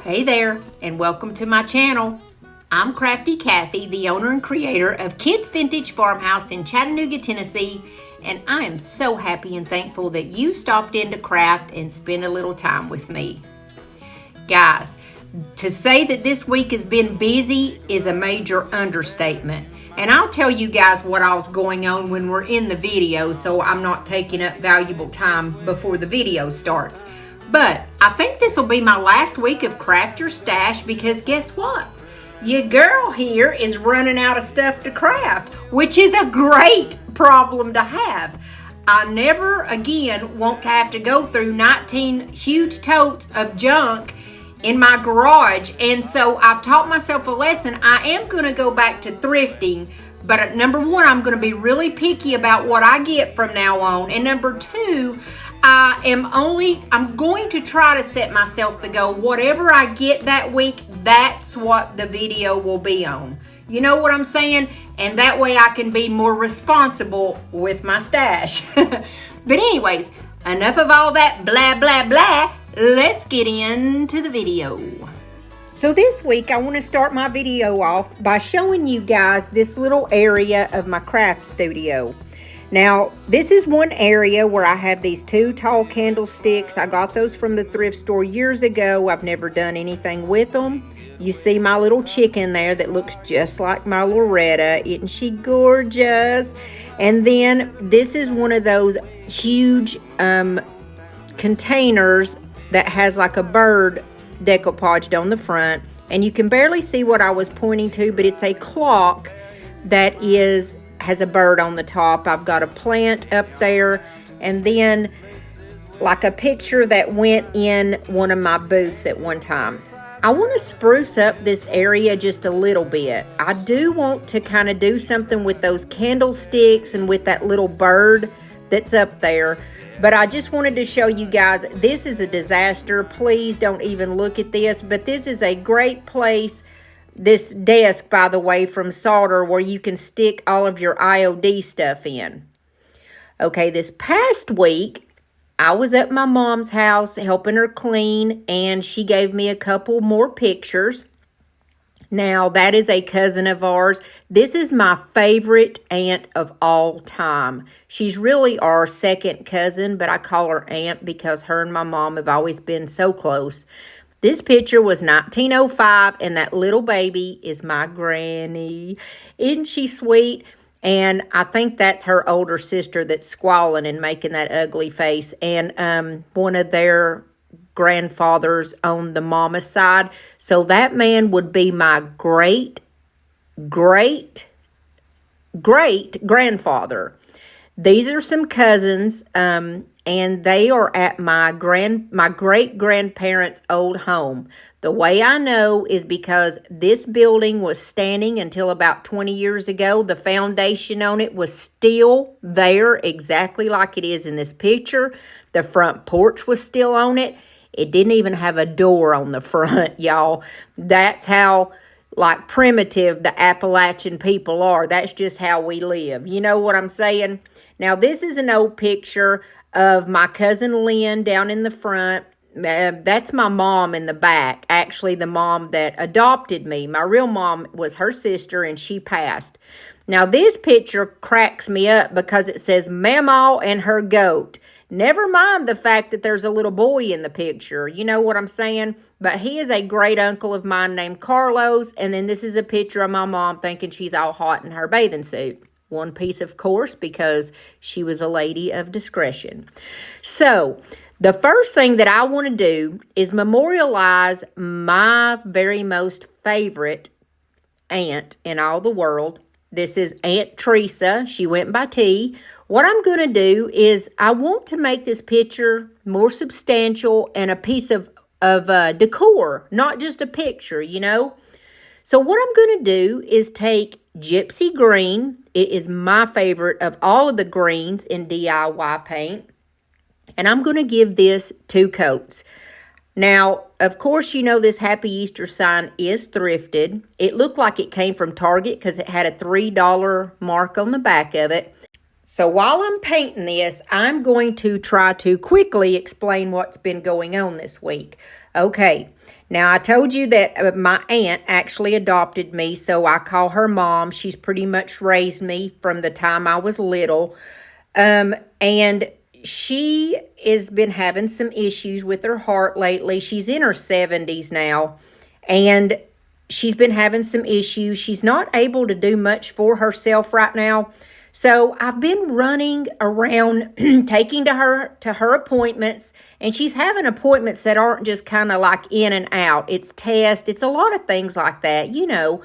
Hey there, and welcome to my channel. I'm Crafty Kathy, the owner and creator of Kids Vintage Farmhouse in Chattanooga, Tennessee, and I am so happy and thankful that you stopped in to craft and spend a little time with me. Guys, to say that this week has been busy is a major understatement. And I'll tell you guys what all's going on when we're in the video, so I'm not taking up valuable time before the video starts. But I think this will be my last week of Craft Your Stash because guess what? Your girl here is running out of stuff to craft, which is a great problem to have. I never again want to have to go through 19 huge totes of junk in my garage, and so I've taught myself a lesson. I am going to go back to thrifting, but number one, I'm going to be really picky about what I get from now on, and number two, I'm going to try to set myself the goal, whatever I get that week, that's what the video will be on. You know what I'm saying? And that way I can be more responsible with my stash. But anyways, enough of all that blah, blah, blah. Let's get into the video. So this week I want to start my video off by showing you guys this little area of my craft studio. Now, this is one area where I have these two tall candlesticks. I got those from the thrift store years ago. I've never done anything with them. You see my little chicken there that looks just like my Loretta. Isn't she gorgeous? And then this is one of those huge containers that has like a bird decoupaged on the front. And you can barely see what I was pointing to, but it's a clock that has a bird on the top. I've got a plant up there, and then like a picture that went in one of my booths at one time. I want to spruce up this area just a little bit. I do want to kind of do something with those candlesticks and with that little bird that's up there. But I just wanted to show you guys, this is a disaster. Please don't even look at this. But this is a great place. This desk, by the way, from Solder, where you can stick all of your IOD stuff in. Okay, this past week, I was at my mom's house helping her clean, and she gave me a couple more pictures. Now, that is a cousin of ours. This is my favorite aunt of all time. She's really our second cousin, but I call her aunt because her and my mom have always been so close. This picture was 1905, and that little baby is my granny. Isn't she sweet? And I think that's her older sister that's squalling and making that ugly face. And one of their grandfathers on the mama's side. So that man would be my great grandfather. These are some cousins, and they are at my great grandparents' old home. The way I know is because this building was standing until about 20 years ago. The foundation on it was still there, exactly like it is in this picture. The front porch was still on it. It didn't even have a door on the front, y'all. That's how like primitive the Appalachian people are. That's just how we live. You know what I'm saying? Now, this is an old picture of my cousin Lynn down in the front. That's my mom in the back. Actually, the mom that adopted me. My real mom was her sister, and she passed. Now, this picture cracks me up because it says Mamaw and her goat. Never mind the fact that there's a little boy in the picture. You know what I'm saying? But he is a great uncle of mine named Carlos. And then this is a picture of my mom thinking she's all hot in her bathing suit. One piece, of course, because she was a lady of discretion. So, the first thing that I want to do is memorialize my very most favorite aunt in all the world. This is Aunt Teresa. She went by T. What I'm going to do is I want to make this picture more substantial and a piece of decor, not just a picture, you know. So what I'm going to do is take Gypsy Green. It is my favorite of all of the greens in DIY paint. And I'm going to give this 2 coats. Now, of course, you know this Happy Easter sign is thrifted. It looked like it came from Target because it had a $3 mark on the back of it. So while I'm painting this, I'm going to try to quickly explain what's been going on this week. Okay, now I told you that my aunt actually adopted me, so I call her mom. She's pretty much raised me from the time I was little. And she has been having some issues with her heart lately. She's in her 70s now, and she's been having some issues. She's not able to do much for herself right now. So I've been running around taking to her appointments, and she's having appointments that aren't just kind of like in and out. It's tests, it's a lot of things like that, you know.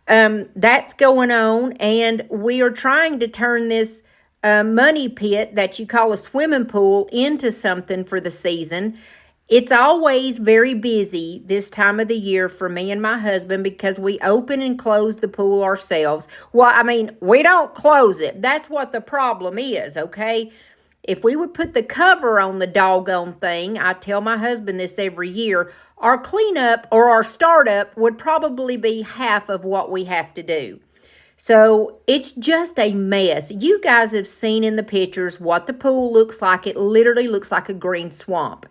That's going on, and we are trying to turn this money pit that you call a swimming pool into something for the season. It's always very busy this time of the year for me and my husband because we open and close the pool ourselves. Well, I mean, we don't close it. That's what the problem is, okay? If we would put the cover on the doggone thing, I tell my husband this every year, our cleanup or our startup would probably be half of what we have to do. So it's just a mess. You guys have seen in the pictures what the pool looks like. It literally looks like a green swamp.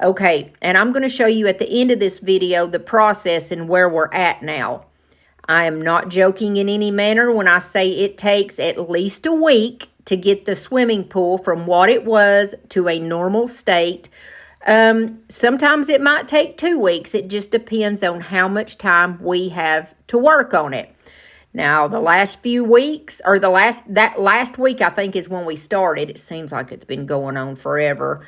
Okay, and I'm going to show you at the end of this video the process and where we're at now. I am not joking in any manner when I say it takes at least a week to get the swimming pool from what it was to a normal state. Sometimes it might take 2 weeks. It just depends on how much time we have to work on it. Now, the last few weeks, or that last week, I think is when we started. It seems like it's been going on forever.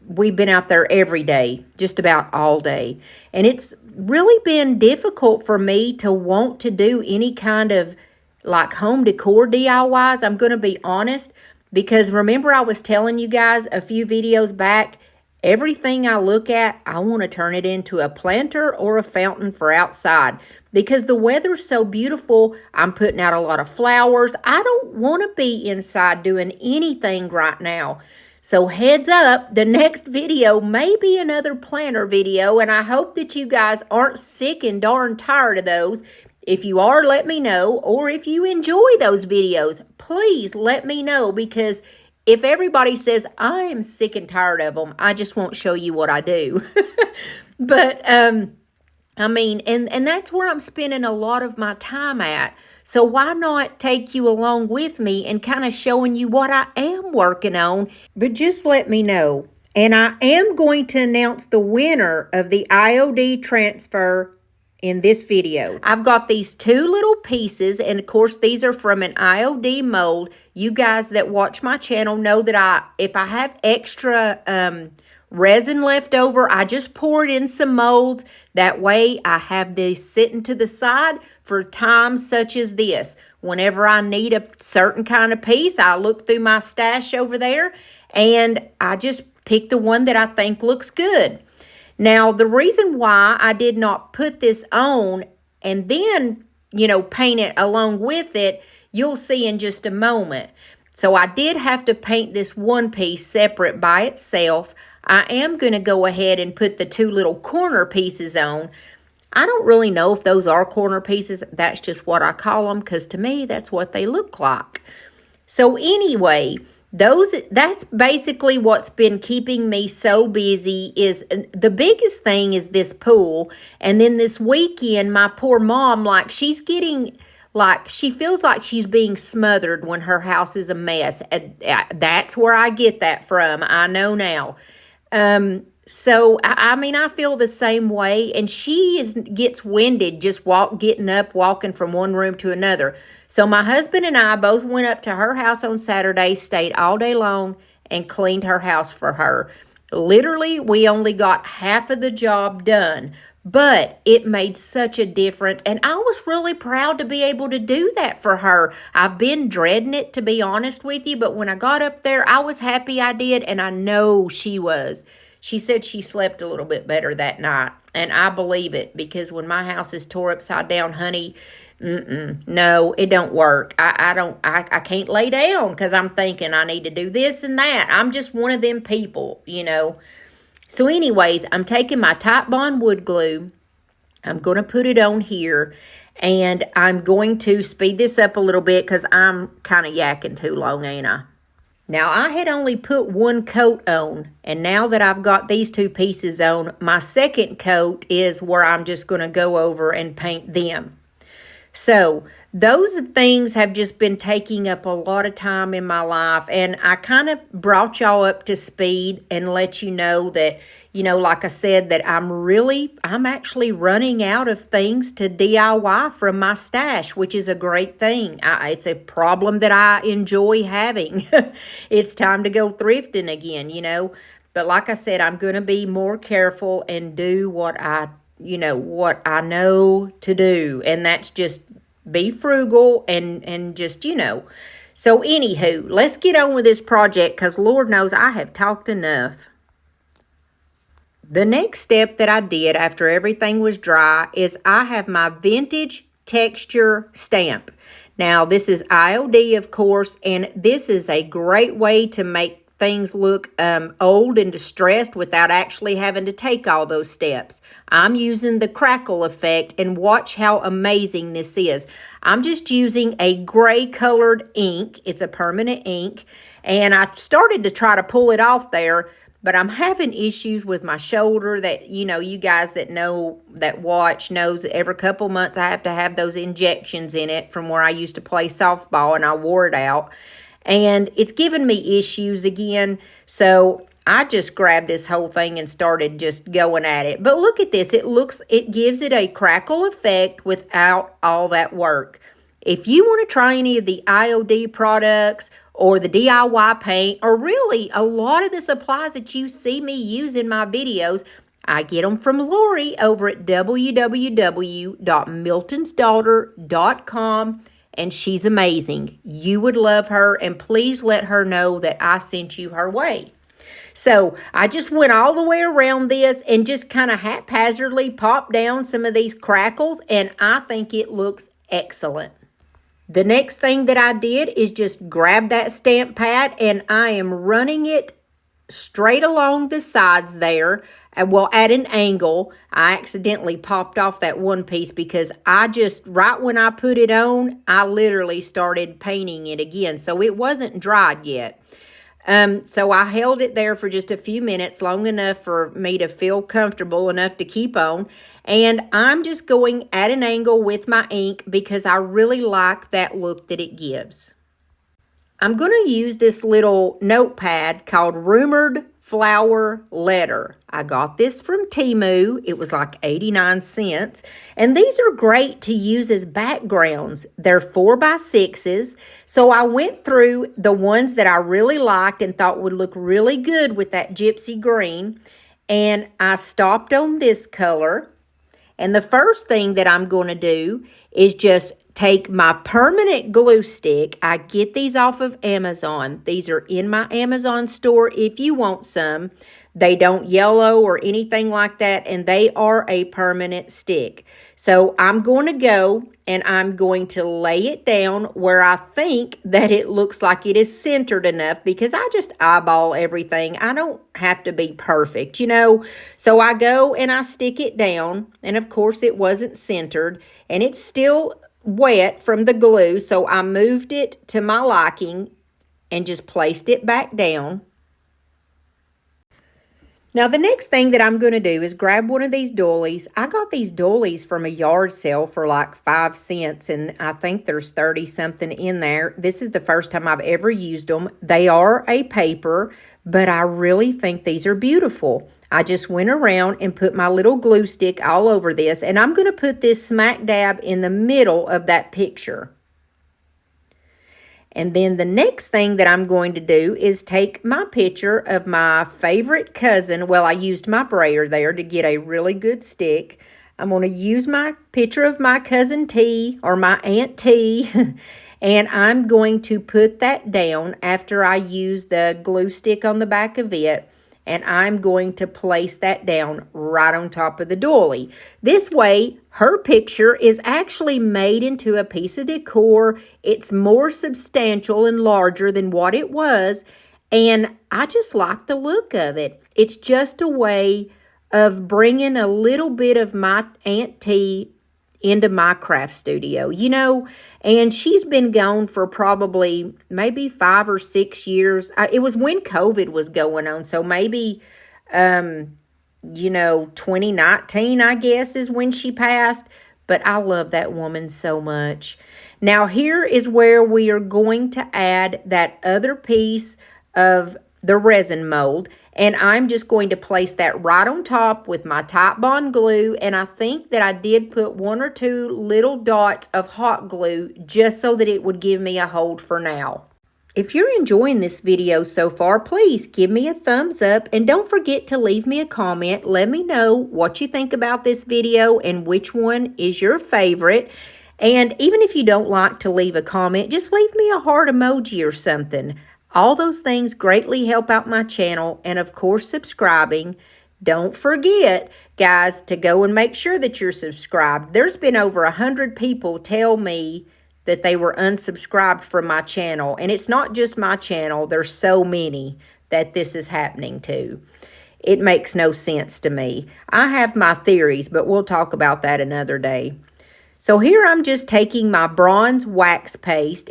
We've been out there every day, just about all day. And it's really been difficult for me to want to do any kind of like home decor DIYs. I'm going to be honest, because remember I was telling you guys a few videos back, everything I look at, I want to turn it into a planter or a fountain for outside. Because the weather's so beautiful, I'm putting out a lot of flowers. I don't want to be inside doing anything right now. So heads up, the next video may be another planter video, and I hope that you guys aren't sick and darn tired of those. If you are, let me know, or if you enjoy those videos, please let me know, because if everybody says I am sick and tired of them, I just won't show you what I do. But, I mean, and that's where I'm spending a lot of my time at. So why not take you along with me and kind of showing you what I am working on? But just let me know. And I am going to announce the winner of the IOD transfer in this video. I've got these 2 little pieces, and of course these are from an IOD mold. You guys that watch my channel know that if I have extra resin left over, I just pour it in some molds. That way I have these sitting to the side for times such as this. Whenever I need a certain kind of piece, I look through my stash over there and I just pick the one that I think looks good. Now, the reason why I did not put this on and then, you know, paint it along with it, you'll see in just a moment. So I did have to paint this one piece separate by itself. I am going to go ahead and put the 2 little corner pieces on. I don't really know if those are corner pieces. That's just what I call them, because to me, that's what they look like. So anyway, that's basically what's been keeping me so busy. Is the biggest thing is this pool. And then this weekend, my poor mom, like she feels like she's being smothered when her house is a mess. That's where I get that from. I know now. So, I mean, I feel the same way, and she gets winded just getting up, walking from one room to another. So my husband and I both went up to her house on Saturday, stayed all day long, and cleaned her house for her. Literally, we only got half of the job done, but it made such a difference, and I was really proud to be able to do that for her. I've been dreading it, to be honest with you, but when I got up there, I was happy I did, and I know she was. She said she slept a little bit better that night, and I believe it, because when my house is tore upside down, honey, no, it don't work. I can't lay down because I'm thinking I need to do this and that. I'm just one of them people, you know. So anyways, I'm taking my Type Bond wood glue. I'm going to put it on here. And I'm going to speed this up a little bit because I'm kind of yakking too long, ain't I? Now, I had only put one coat on, and now that I've got these two pieces on, my second coat is where I'm just going to go over and paint them. So, those things have just been taking up a lot of time in my life, and I kind of brought y'all up to speed and let you know that, like I said, that I'm actually running out of things to DIY from my stash, which is a great thing. It's a problem that I enjoy having. It's time to go thrifting again. But like I said, I'm going to be more careful and do what I know to do, and that's just be frugal and just. So anywho, let's get on with this project because Lord knows I have talked enough. The next step that I did after everything was dry is I have my vintage texture stamp. Now, this is IOD, of course, and this is a great way to make things look old and distressed without actually having to take all those steps. I'm using the crackle effect, and watch how amazing this is. I'm just using a gray colored ink. It's a permanent ink, and I started to try to pull it off there, but I'm having issues with my shoulder that, you guys that watch knows that every couple months I have to have those injections in it from where I used to play softball, and I wore it out. And it's given me issues again, so I just grabbed this whole thing and started just going at it. But look at this. It gives it a crackle effect without all that work. If you want to try any of the IOD products or the DIY paint, or really a lot of the supplies that you see me use in my videos, I get them from Lori over at www.miltonsdaughter.com. And she's amazing. You would love her, and please let her know that I sent you her way. So I just went all the way around this and just kind of haphazardly popped down some of these crackles, and I think it looks excellent. The next thing that I did is just grab that stamp pad, and I am running it straight along the sides there. Well, at an angle. I accidentally popped off that one piece because right when I put it on, I literally started painting it again. So it wasn't dried yet. So I held it there for just a few minutes, long enough for me to feel comfortable enough to keep on. And I'm just going at an angle with my ink because I really like that look that it gives. I'm going to use this little notepad called Rumored Flower Letter. I got this from Temu. It was like 89 cents. And these are great to use as backgrounds. They're 4x6s. So I went through the ones that I really liked and thought would look really good with that gypsy green. And I stopped on this color. And the first thing that I'm going to do is just take my permanent glue stick. I get these off of Amazon. These are in my Amazon store if you want some. They don't yellow or anything like that, and they are a permanent stick. So I'm going to go and I'm going to lay it down where I think that it looks like it is centered enough, because I just eyeball everything. I don't have to be perfect, So I go and I stick it down, and of course it wasn't centered, and it's still wet from the glue, so I moved it to my liking and just placed it back down. Now the next thing that I'm going to do is grab one of these doilies. I got these doilies from a yard sale for like 5 cents, and I think there's 30 something in there. This is the first time I've ever used them. They are a paper, but I really think these are beautiful. I just went around and put my little glue stick all over this, and I'm going to put this smack dab in the middle of that picture. And then the next thing that I'm going to do is take my picture of my favorite cousin. Well, I used my brayer there to get a really good stick. I'm going to use my picture of my cousin T, or my Aunt T, and I'm going to put that down after I use the glue stick on the back of it. And I'm going to place that down right on top of the doily. This way, her picture is actually made into a piece of decor. It's more substantial and larger than what it was, and I just like the look of it. It's just a way of bringing a little bit of my Aunt T into my craft studio, and she's been gone for probably maybe 5 or 6 years. It was when COVID was going on, so maybe 2019, I guess, is when she passed. But I love that woman so much. Now, here is where we are going to add that other piece of the resin mold. And I'm just going to place that right on top with my Type Bond glue. And I think that I did put 1 or 2 little dots of hot glue just so that it would give me a hold for now. If you're enjoying this video so far, please give me a thumbs up and don't forget to leave me a comment. Let me know what you think about this video and which one is your favorite. And even if you don't like to leave a comment, just leave me a heart emoji or something. All those things greatly help out my channel, and of course subscribing. Don't forget, guys, to go and make sure that you're subscribed. There's been over 100 people tell me that they were unsubscribed from my channel. And it's not just my channel. There's so many that this is happening to. It makes no sense to me. I have my theories, but we'll talk about that another day. So here I'm just taking my bronze wax paste.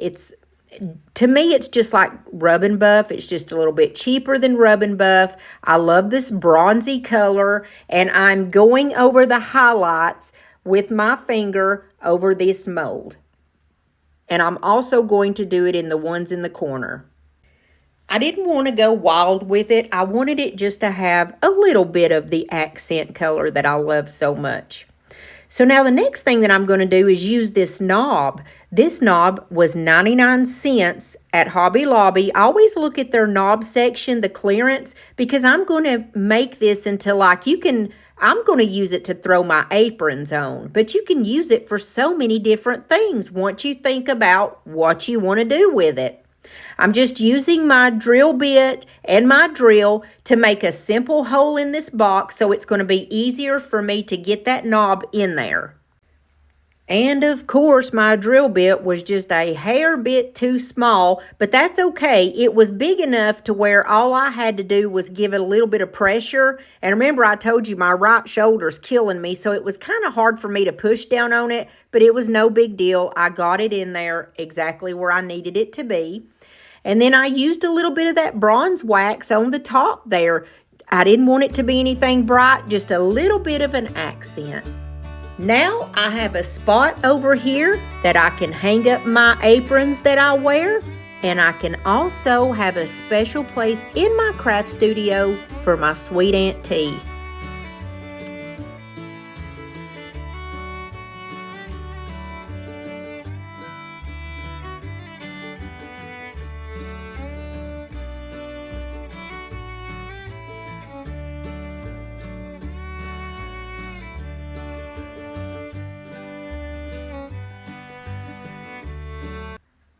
To me, it's just like Rub and Buff. It's just a little bit cheaper than Rub and Buff. I love this bronzy color, and I'm going over the highlights with my finger over this mold. And I'm also going to do it in the ones in the corner. I didn't want to go wild with it. I wanted it just to have a little bit of the accent color that I love so much. So now the next thing that I'm going to do is use this knob. This knob was 99 cents at Hobby Lobby. I always look at their knob section, the clearance, because I'm going to make this into I'm going to use it to throw my aprons on, but you can use it for so many different things once you think about what you want to do with it. I'm just using my drill bit and my drill to make a simple hole in this box, so it's going to be easier for me to get that knob in there. And of course, my drill bit was just a hair bit too small, but that's okay. It was big enough to where all I had to do was give it a little bit of pressure. And remember, I told you my right shoulder's killing me, so it was kind of hard for me to push down on it, but it was no big deal. I got it in there exactly where I needed it to be. And then I used a little bit of that bronze wax on the top there. I didn't want it to be anything bright, just a little bit of an accent. Now I have a spot over here that I can hang up my aprons that I wear, and I can also have a special place in my craft studio for my sweet Aunt T.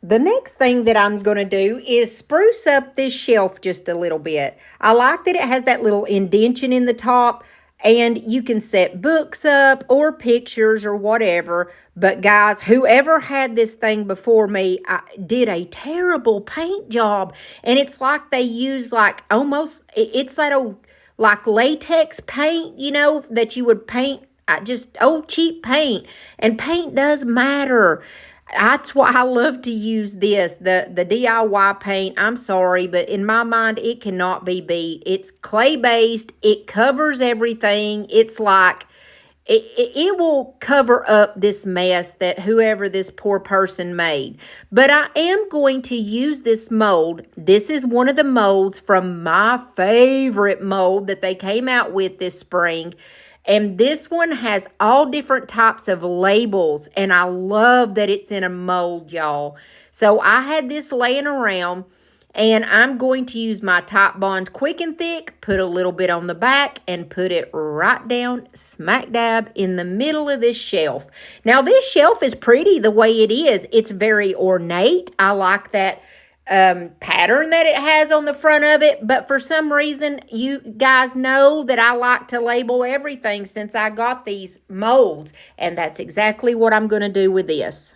The next thing that I'm going to do is spruce up this shelf just a little bit. I like that it has that little indention in the top, and you can set books up or pictures or whatever. But guys, whoever had this thing before me did a terrible paint job. And it's like they use it's that old like latex paint, that you would paint, just old cheap paint. And paint does matter. That's why I love to use this, the DIY paint. I'm sorry, but in my mind, it cannot be beat. It's clay-based. It covers everything. It's like, it will cover up this mess that whoever this poor person made. But I am going to use this mold. This is one of the molds from my favorite mold that they came out with this spring. And this one has all different types of labels, and I love that it's in a mold, y'all. So I had this laying around, and I'm going to use my Type Bond Quick and Thick, put a little bit on the back, and put it right down smack dab in the middle of this shelf. Now, this shelf is pretty the way it is. It's very ornate. I like that pattern that it has on the front of it, but for some reason, you guys know that I like to label everything since I got these molds, and that's exactly what I'm going to do with this.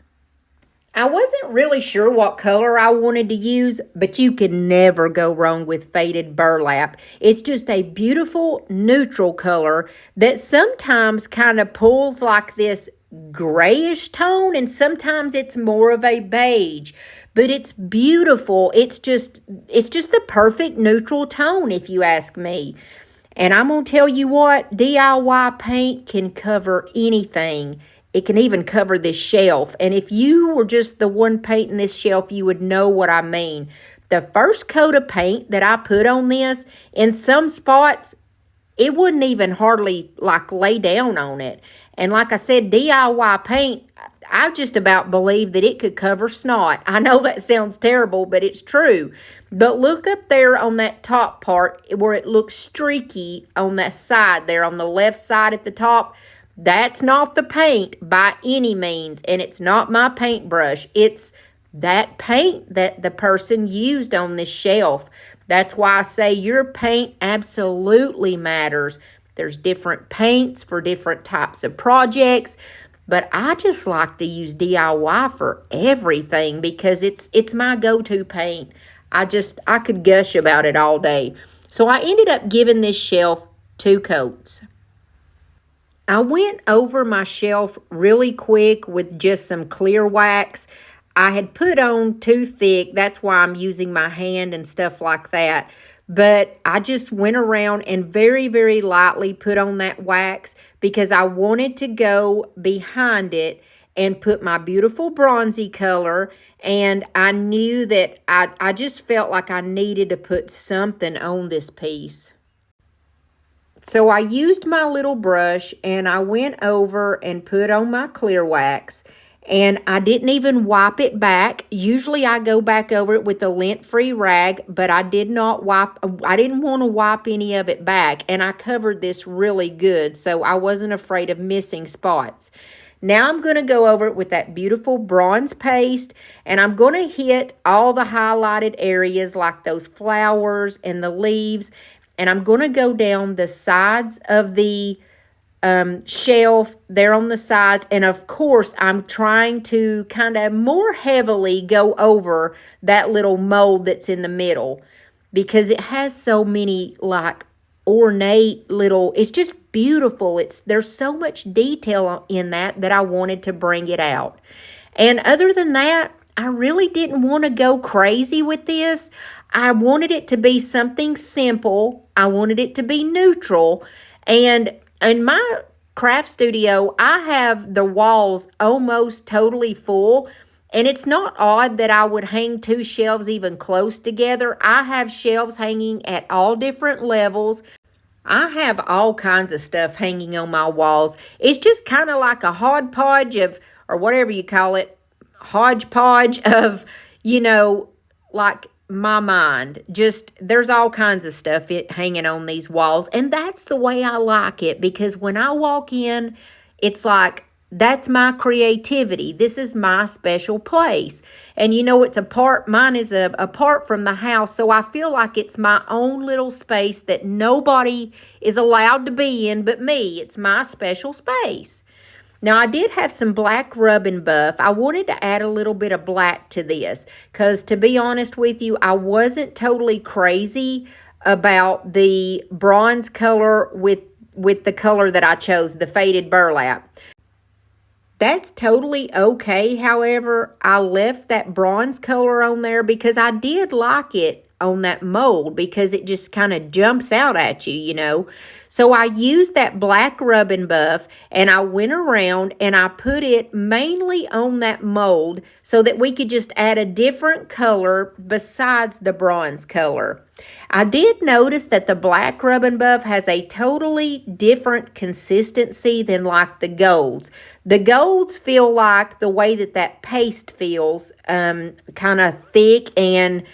I wasn't really sure what color I wanted to use, but you can never go wrong with faded burlap. It's just a beautiful neutral color that sometimes kind of pulls like this grayish tone, and sometimes it's more of a beige, but it's beautiful. It's just the perfect neutral tone, if you ask me. And I'm going to tell you what, DIY paint can cover anything. It can even cover this shelf. And if you were just the one painting this shelf, you would know what I mean. The first coat of paint that I put on this, in some spots, it wouldn't even hardly like lay down on it. And like I said, DIY paint, I just about believe that it could cover snot. I know that sounds terrible, but it's true. But look up there on that top part where it looks streaky on that side there on the left side at the top. That's not the paint by any means, and it's not my paintbrush. It's that paint that the person used on this shelf. That's why I say your paint absolutely matters. There's different paints for different types of projects, but I just like to use DIY for everything because it's my go-to paint. I could gush about it all day. So I ended up giving this shelf 2 coats. I went over my shelf really quick with just some clear wax. I had put on too thick. That's why I'm using my hand and stuff like that. But I just went around and very, very lightly put on that wax because I wanted to go behind it and put my beautiful bronzy color. And I knew that I just felt like I needed to put something on this piece. So I used my little brush and I went over and put on my clear wax, and I didn't even wipe it back. Usually I go back over it with a lint-free rag, but I didn't want to wipe any of it back, and I covered this really good, so I wasn't afraid of missing spots. Now I'm going to go over it with that beautiful bronze paste, and I'm going to hit all the highlighted areas like those flowers and the leaves, and I'm going to go down the sides of the shelf there on the sides. And of course, I'm trying to kind of more heavily go over that little mold that's in the middle because it has so many like ornate little, it's just beautiful. There's so much detail in that I wanted to bring it out. And other than that, I really didn't want to go crazy with this. I wanted it to be something simple. I wanted it to be neutral. And in my craft studio, I have the walls almost totally full. And it's not odd that I would hang 2 shelves even close together. I have shelves hanging at all different levels. I have all kinds of stuff hanging on my walls. It's just kind of like a hodgepodge of, or whatever you call it, hodgepodge of, like my mind. Just, there's all kinds of stuff hanging on these walls. And that's the way I like it, because when I walk in, it's like, that's my creativity. This is my special place. And it's mine is apart from the house. So I feel like it's my own little space that nobody is allowed to be in but me. It's my special space. Now, I did have some black rub and buff. I wanted to add a little bit of black to this because, to be honest with you, I wasn't totally crazy about the bronze color with the color that I chose, the faded burlap. That's totally okay. However, I left that bronze color on there because I did like it on that mold because it just kind of jumps out at you, So I used that black rub and buff, and I went around and I put it mainly on that mold so that we could just add a different color besides the bronze color. I did notice that the black rub and buff has a totally different consistency than like the golds. The golds feel like the way that paste feels, kind of thick and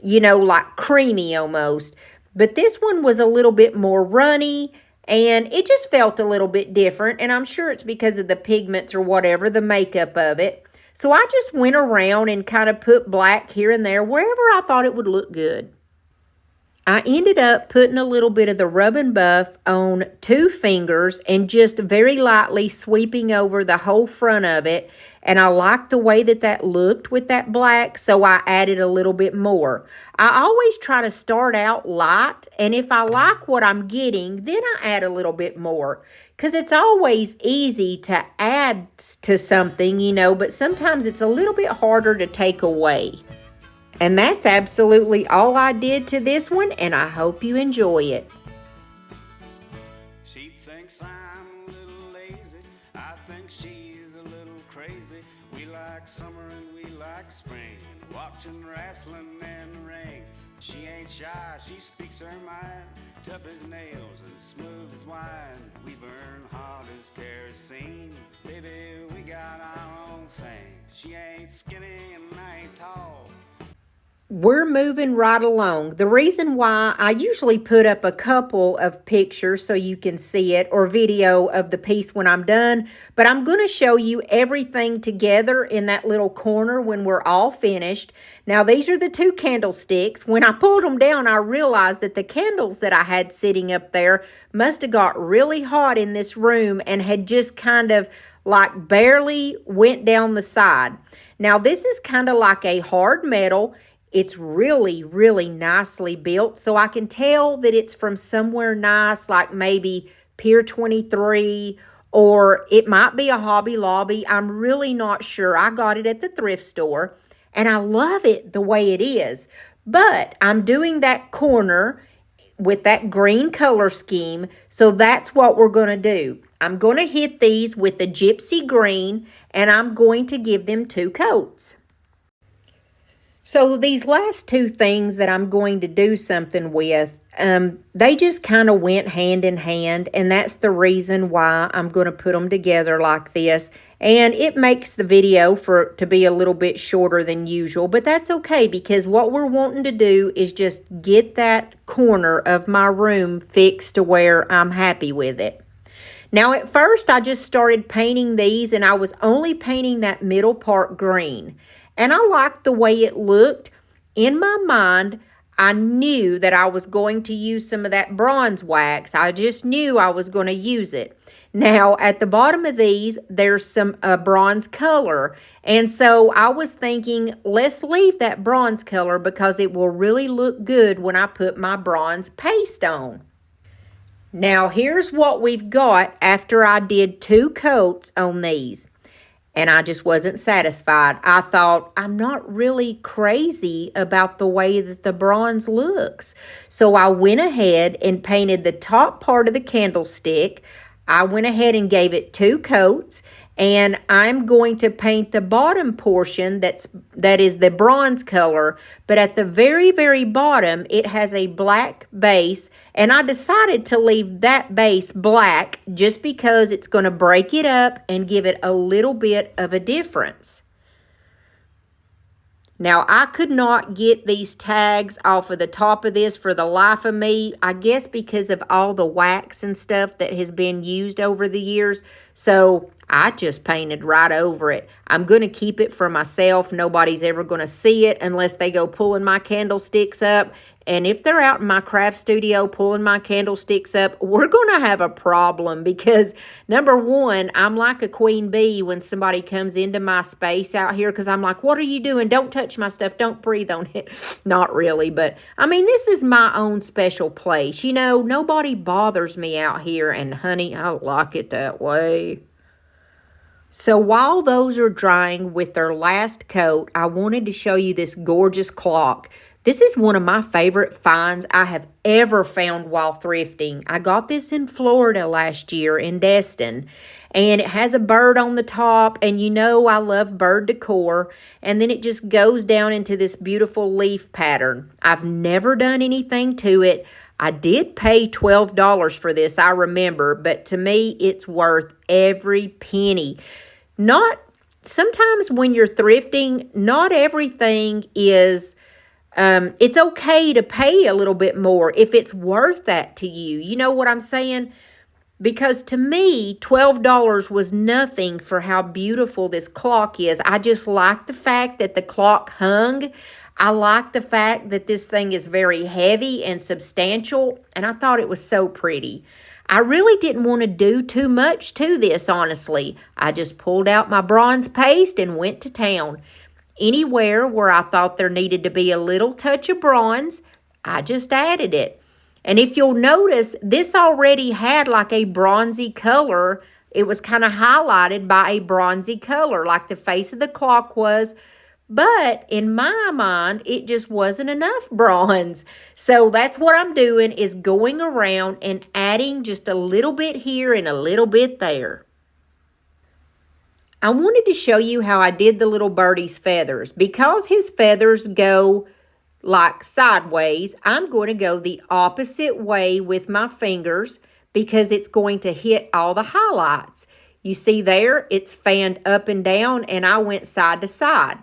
like creamy almost. But this one was a little bit more runny, and it just felt a little bit different. And I'm sure it's because of the pigments or whatever, the makeup of it. So I just went around and kind of put black here and there wherever I thought it would look good. I ended up putting a little bit of the rub and buff on 2 fingers and just very lightly sweeping over the whole front of it. And I liked the way that that looked with that black, so I added a little bit more. I always try to start out light, and if I like what I'm getting, then I add a little bit more. Because it's always easy to add to something, you know, but sometimes it's a little bit harder to take away. And that's absolutely all I did to this one, and I hope you enjoy it. She thinks I'm a little lazy. I think she's a little crazy. We like summer and we like spring, watching wrestling in the ring. She ain't shy, she speaks her mind, tough as nails and smooth as wine. We burn hot as kerosene, baby, we got our own thing. She ain't skinny and I ain't tall. We're moving right along. The reason why I usually put up a couple of pictures so you can see it, or video of the piece when I'm done, but I'm going to show you everything together in that little corner when we're all finished. Now, these are the 2 candlesticks. When I pulled them down, I realized that the candles that I had sitting up there must have got really hot in this room and had just kind of like barely went down the side. Now, this is kind of like a hard metal. It's really, really nicely built, so I can tell that it's from somewhere nice, like maybe Pier 23, or it might be a Hobby Lobby. I'm really not sure. I got it at the thrift store, and I love it the way it is. But I'm doing that corner with that green color scheme, so that's what we're going to do. I'm going to hit these with the gypsy green, and I'm going to give them 2 coats. So these last 2 things that I'm going to do something with, they just kind of went hand in hand, and that's the reason why I'm going to put them together like this. And it makes the video to be a little bit shorter than usual, but that's okay, because what we're wanting to do is just get that corner of my room fixed to where I'm happy with it. Now, at first, I just started painting these, and I was only painting that middle part green. And I liked the way it looked. In my mind, I knew that I was going to use some of that bronze wax. I just knew I was going to use it. Now, at the bottom of these, there's some bronze color. And so I was thinking, let's leave that bronze color because it will really look good when I put my bronze paste on. Now, here's what we've got after I did 2 coats on these. And I just wasn't satisfied. I thought, I'm not really crazy about the way that the bronze looks. So I went ahead and painted the top part of the candlestick. I went ahead and gave it 2 coats. And I'm going to paint the bottom portion that is the bronze color. But at the very, very bottom, it has a black base. And I decided to leave that base black just because it's going to break it up and give it a little bit of a difference. Now, I could not get these tags off of the top of this for the life of me. I guess because of all the wax and stuff that has been used over the years. So I just painted right over it. I'm going to keep it for myself. Nobody's ever going to see it unless they go pulling my candlesticks up. And if they're out in my craft studio pulling my candlesticks up, we're going to have a problem because, number one, I'm like a queen bee when somebody comes into my space out here because I'm like, what are you doing? Don't touch my stuff. Don't breathe on it. Not really, but, I mean, this is my own special place. You know, nobody bothers me out here, and, honey, I like it that way. So while those are drying with their last coat, I wanted to show you this gorgeous clock. This is one of my favorite finds I have ever found while thrifting. I got this in Florida last year in Destin, and it has a bird on the top, and you know I love bird decor, and then it just goes down into this beautiful leaf pattern. I've never done anything to it. I did pay $12 for this, I remember, but to me, it's worth every penny. Sometimes when you're thrifting, not everything is... it's okay to pay a little bit more if it's worth that to you. You know what I'm saying? Because to me, $12 was nothing for how beautiful this clock is. I just like the fact that the clock hung. I like the fact that this thing is very heavy and substantial, and I thought it was so pretty. I really didn't want to do too much to this, honestly. I just pulled out my bronze paste and went to town. Anywhere where I thought there needed to be a little touch of bronze, I just added it. And if you'll notice, this already had like a bronzy color. It was kind of highlighted by a bronzy color, like the face of the clock was. But in my mind, it just wasn't enough bronze. So that's what I'm doing, is going around and adding just a little bit here and a little bit there. I wanted to show you how I did the little birdie's feathers. Because his feathers go like sideways, I'm going to go the opposite way with my fingers because it's going to hit all the highlights. You see there, it's fanned up and down, and I went side to side.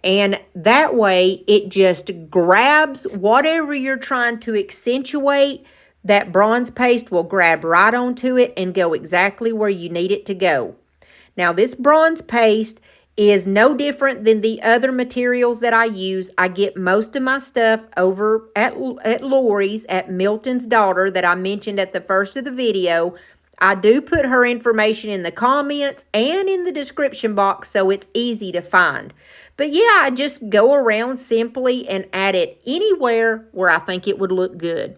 And that way, it just grabs whatever you're trying to accentuate. That bronze paste will grab right onto it and go exactly where you need it to go. Now, this bronze paste is no different than the other materials that I use. I get most of my stuff over at Lori's, at Milton's daughter, that I mentioned at the first of the video. I do put her information in the comments and in the description box so it's easy to find. But yeah, I just go around simply and add it anywhere where I think it would look good.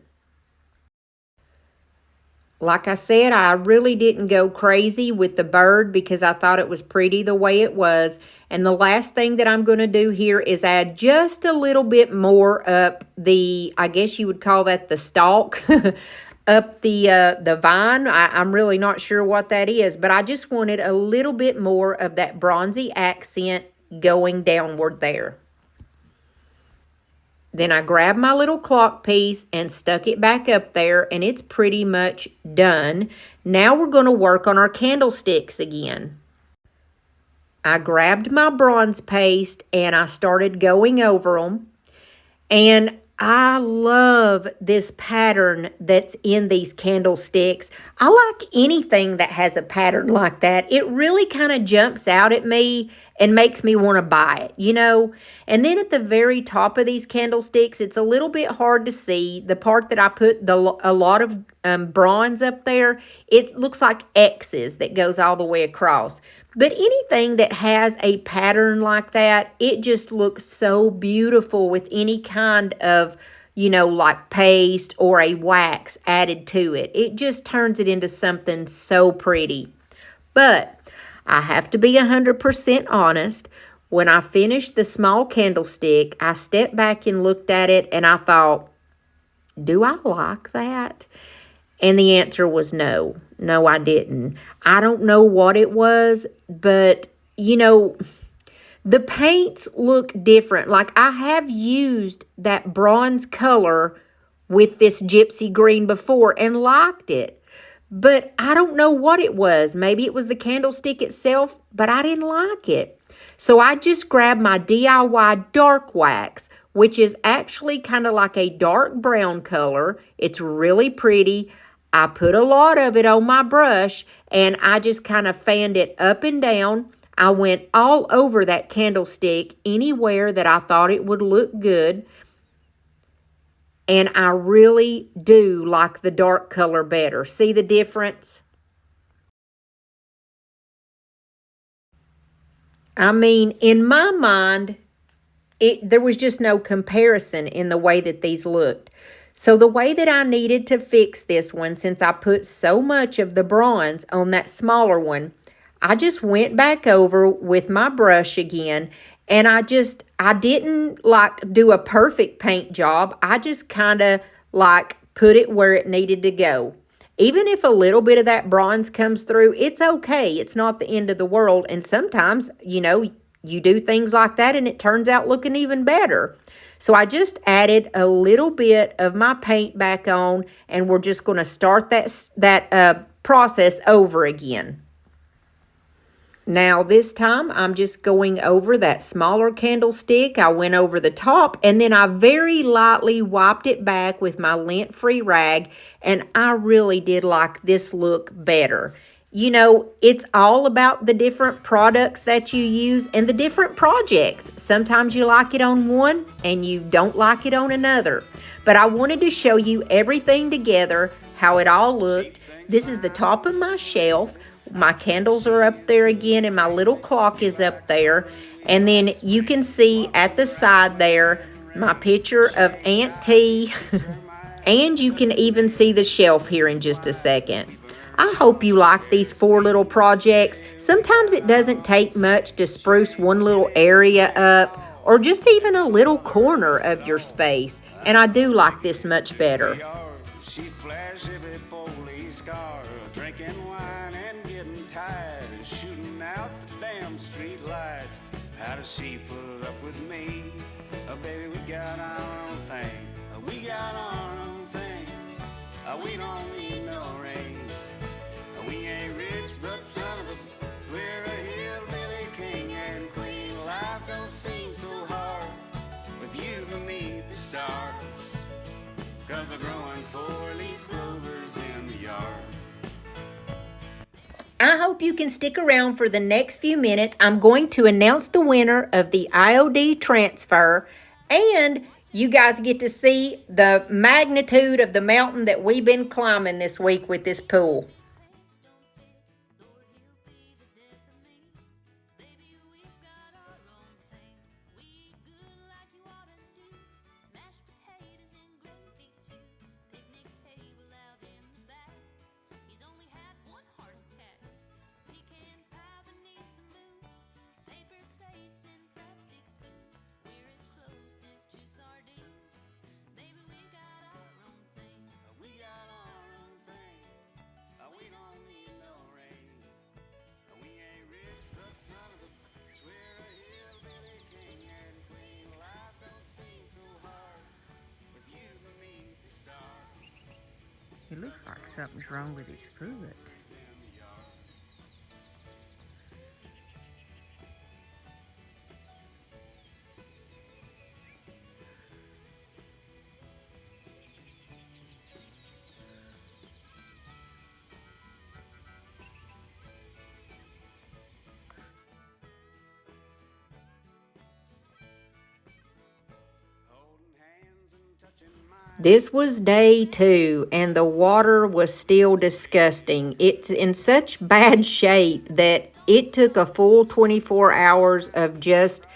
Like I said, I really didn't go crazy with the bird because I thought it was pretty the way it was. And the last thing that I'm going to do here is add just a little bit more up the, I guess you would call that the stalk, up the vine. I'm really not sure what that is, but I just wanted a little bit more of that bronzy accent going downward there. Then I grabbed my little clock piece and stuck it back up there, and it's pretty much done. Now we're going to work on our candlesticks again. I grabbed my bronze paste and I started going over them. And I love this pattern that's in these candlesticks. I like anything that has a pattern like that. It really kind of jumps out at me and makes me want to buy it, you know. And then at the very top of these candlesticks, it's a little bit hard to see. The part that I put a lot of bronze up there, it looks like X's that goes all the way across. But anything that has a pattern like that, it just looks so beautiful with any kind of, you know, like paste or a wax added to it. It just turns it into something so pretty. But I have to be 100% honest. When I finished the small candlestick, I stepped back and looked at it and I thought, do I like that? And the answer was no. No, I didn't. I don't know what it was, but, you know, the paints look different. Like, I have used that bronze color with this gypsy green before and liked it. But I don't know what it was. Maybe it was the candlestick itself, but I didn't like it. So I just grabbed my DIY dark wax, which is actually kind of like a dark brown color. It's really pretty. I put a lot of it on my brush, and I just kind of fanned it up and down. I went all over that candlestick, anywhere that I thought it would look good. And I really do like the dark color better. See the difference? I mean, in my mind, there was just no comparison in the way that these looked. So the way that I needed to fix this one, since I put so much of the bronze on that smaller one, I just went back over with my brush again, and I didn't like do a perfect paint job. I just kind of like put it where it needed to go. Even if a little bit of that bronze comes through, it's okay. It's not the end of the world. And sometimes, you know, you do things like that and it turns out looking even better. So I just added a little bit of my paint back on, and we're just going to start that process over again. Now this time I'm just going over that smaller candlestick. I went over the top, and then I very lightly wiped it back with my lint-free rag, and I really did like this look better. you know, it's all about the different products that you use and the different projects. Sometimes you like it on one and you don't like it on another. But I wanted to show you everything together, how it all looked. This is the top of my shelf. My candles are up there again and my little clock is up there. And then you can see at the side there my picture of Aunt T. And you can even see the shelf here in just a second. I hope you like these 4 little projects. Sometimes it doesn't take much to spruce one little area up or just even a little corner of your space. And I do like this much better. She'd flash every police car, drinking wine and getting tired, shooting out the damn street lights. How does she put up with me? Oh, baby, we got our own thing. We got our own thing. We don't need no rain. We ain't rich, but son of a, we're a hillbilly king and queen. Life don't seem so hard with you beneath the stars, 'cause we're growing 4-leaf clovers in the yard. I hope you can stick around for the next few minutes. I'm going to announce the winner of the IOD transfer, and you guys get to see the magnitude of the mountain that we've been climbing this week with this pool. It looks like something's wrong with his foot. This was day 2, and the water was still disgusting. It's in such bad shape that it took a full 24 hours of just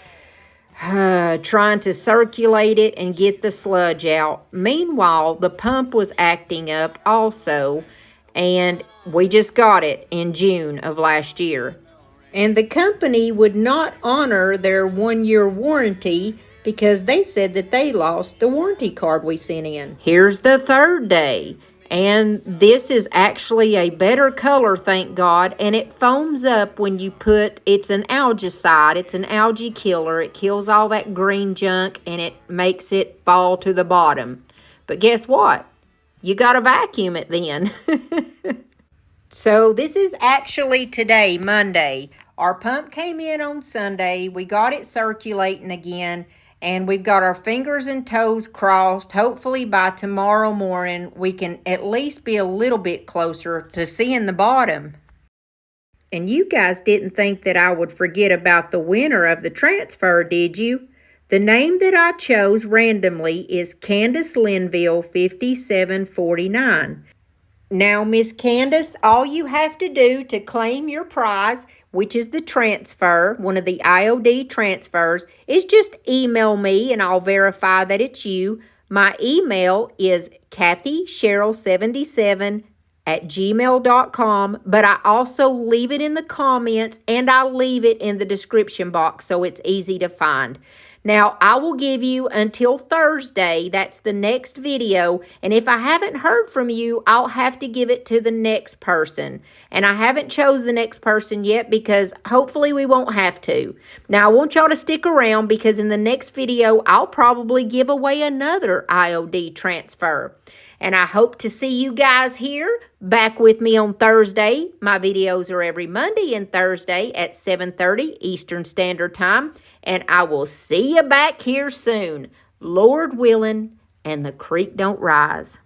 trying to circulate it and get the sludge out. Meanwhile, the pump was acting up also, and we just got it in June of last year. And the company would not honor their 1-year warranty because they said that they lost the warranty card we sent in. Here's the 3rd day, and this is actually a better color, thank God, and it foams up when you put, it's an algicide, it's an algae killer. It kills all that green junk and it makes it fall to the bottom. But guess what? You gotta vacuum it then. So this is actually today, Monday. Our pump came in on Sunday. We got it circulating again. And we've got our fingers and toes crossed. Hopefully by tomorrow morning, we can at least be a little bit closer to seeing the bottom. And you guys didn't think that I would forget about the winner of the transfer, did you? The name that I chose randomly is candacelinville 5749. Now, Miss Candace, all you have to do to claim your prize, which is the transfer, one of the IOD transfers, is just email me and I'll verify that it's you. My email is kathycheryl77@gmail.com, but I also leave it in the comments and I leave it in the description box so it's easy to find. Now, I will give you until Thursday. That's the next video. And if I haven't heard from you, I'll have to give it to the next person. And I haven't chose the next person yet because hopefully we won't have to. Now, I want y'all to stick around because in the next video, I'll probably give away another IOD transfer. And I hope to see you guys here back with me on Thursday. My videos are every Monday and Thursday at 7:30 Eastern Standard Time. And I will see you back here soon, Lord willing, and the creek don't rise.